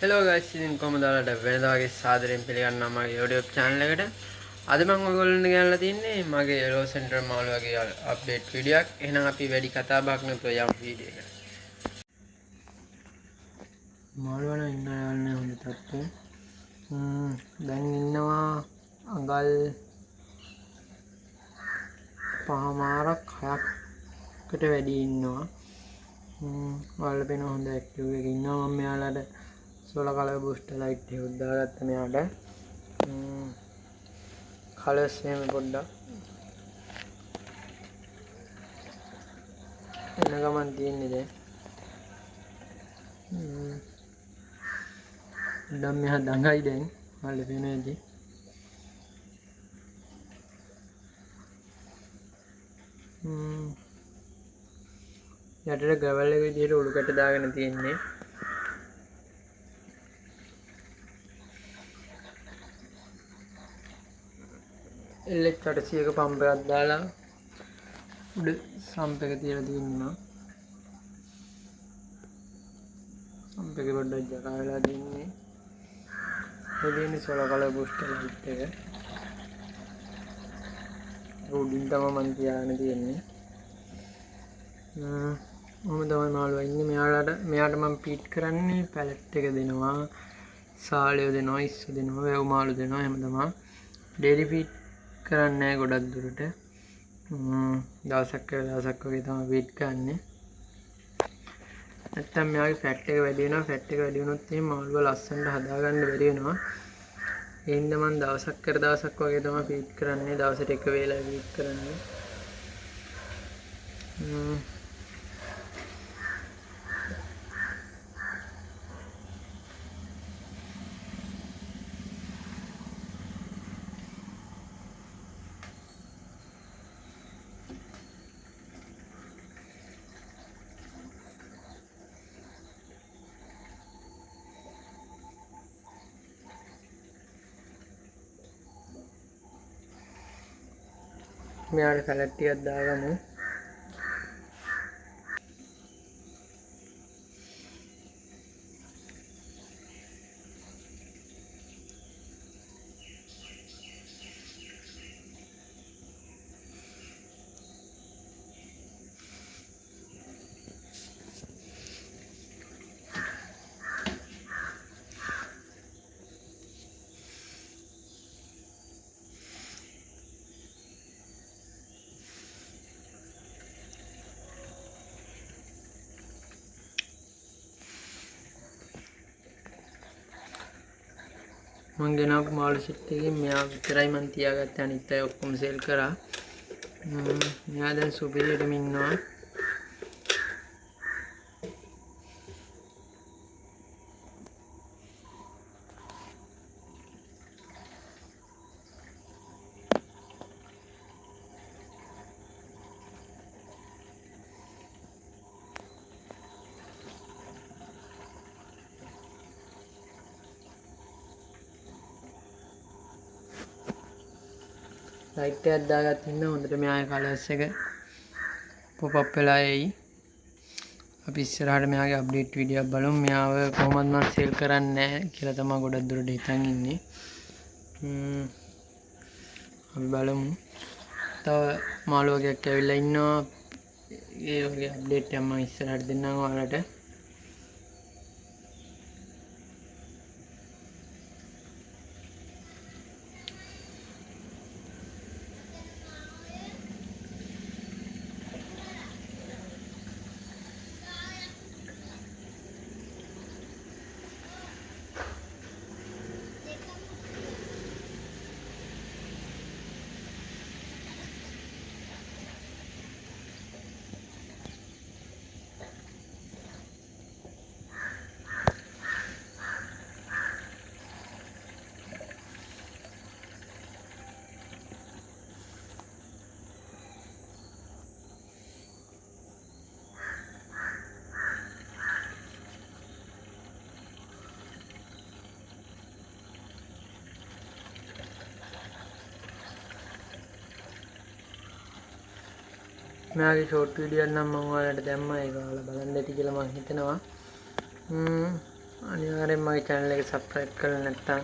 Hello guys, ඉතින් කොහමද ඔයාලට වෙනදා වගේ සාදරයෙන් පිළිගන්නවා මගේ YouTube channel එකට. අද මම ඔයගොල්ලන්ට ගෙනල්ලා තින්නේ මගේ Yellow Center මාළුවගේ අප්ඩේට් වීඩියෝ එකක්. එහෙනම් අපි වැඩි කතා බහක් නැතුව යමු වීඩියෝ එකට. මාළුවා නම් ඉන්න යන්නේ හොඳ තත්ත්වයෙන්. දැන් ඉන්නවා අඟල් 5මාරක් 6කට වැඩි ඉන්නවා. ඔයාලට පේන හොඳ ඇක්ටිව් එකක ඉන්නවා. මම මෙයාලට solar color booster light එක දාගත්ත මෙයාට. කලර්ස් එහෙම පොඩ්ඩක් එන ගමන් තියෙන්නේ දැන්. දැන් මෙහා දඟයි දැන් ඔයාලට පේන ඇති. යටට ග්‍රැවල් එක විදිහට උඩුකට දාගෙන තියෙන්නේ. LH800ක පම්ප් එකක් දාලා උඩ සම්ප් එක තියලා තියෙනවා. සම්ප් එක පොඩ්ඩක් ජකා වෙලා තියෙන්නේ. ඒ දෙන්නේ solar color booster light එක. උඩින් තමයි මම තියාගෙන තියෙන්නේ. මම තමයි මාළුවා ඉන්නේ. මෙයාට මම පීට් කරන්නේ පැලට් එක දෙනවා, සාලය දෙනවා, ඉස්සු දෙනවා, වැව් මාළු දෙනවා. එහෙම තමයි. ඩේලි ෆීඩ් කරන්නේ නැහැ ගොඩක් දුරට. දවසක් වගේ තමයි පීට් කරන්නේ. නැත්තම් මෙයාගේ ෆැට් එක වැඩි වෙනවා. ෆැට් එක වැඩි වුණොත් එහෙනම් මාළුවා ලස්සනට හදාගන්න බැරි වෙනවා. ඒ හින්දා මම දවසක් වගේ තමයි පීට් කරන්නේ. දවසට එක වේලක් පීට් කරන්නේ. මෙයාට පැලට් ටිකක් දාගමු. මම ගෙනාවු මාළු සෙට් එකකින් මෙයා විතරයි මම තියාගත්තේ. අනිත් අය ඔක්කොම සෙල් කරා. මෙයා දැන් සුපිරියටම ඉන්නවා. ලයිට් එකක් දාගත්ත ඉන්න හොඳට මෙයාගේ කලර්ස් එක පොප් අප් වෙලා එයි. අපි ඉස්සරහට මෙයාගේ අප්ඩේට් වීඩියෝ එකක් බලමු. මෙයාව කොහොමද මම සේල් කරන්නේ නැහැ කියලා තමයි ගොඩක් දුරට හිතන් ඉන්නේ. අපි බලමු. තව මාළු වගේක් ඇවිල්ලා ඉන්නවා. ඒ වගේ අප්ඩේට් එකක් මම ඉස්සරහට දෙන්නම් ඔයාලට. මෙයාගේ ෂෝට් වීඩියෝ නම් මම ඔයාලට දැම්මා. ඒක ඔයාලා බලන්න ඇති කියලා මම හිතනවා. අනිවාර්යෙන් අනිවාර්යෙන් මගේ channel එක subscribe කරලා නැත්නම්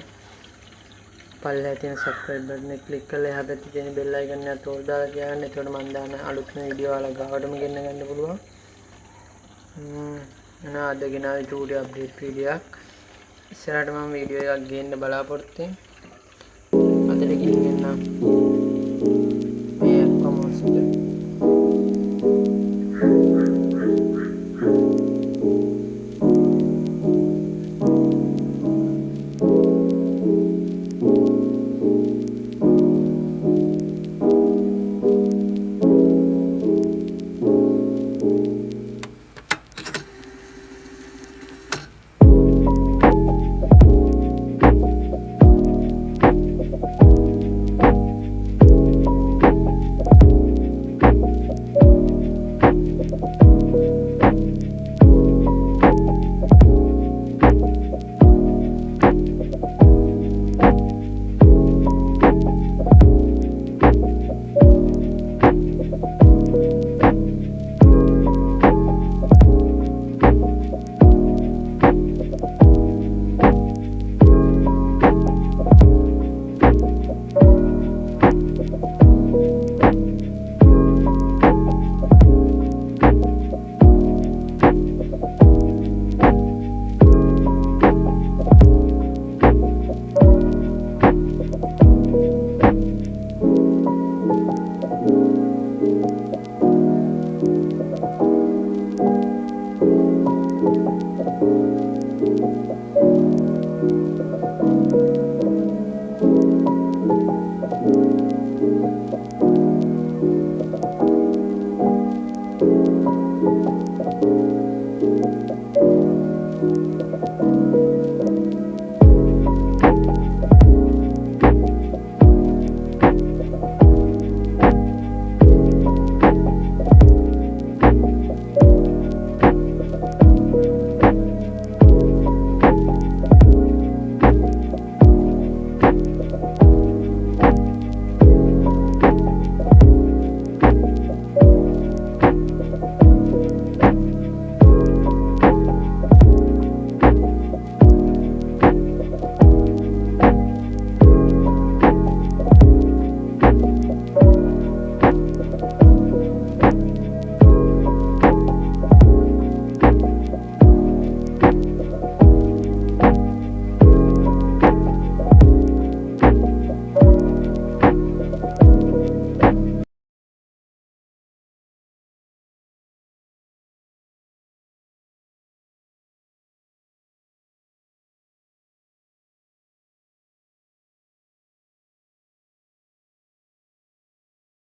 පල්ලෙහා තියෙන subscribe button එක click කරලා එහා පැත්තේ තියෙන bell icon එකත් all දාලා තියාගන්න. එතකොට මම දාන අලුත්ම වීඩියෝ වල ගාවටම ගෙන්න ගන්න පුළුවන්. අද ගෙනාවේ චූටි අප්ඩේට් වීඩියෝ එකක්. ඉස්සරහට මම වීඩියෝ එකක් ගේන්න බලාපොරොත්තු වෙනවා. අදට ගිහින් එන්නම්.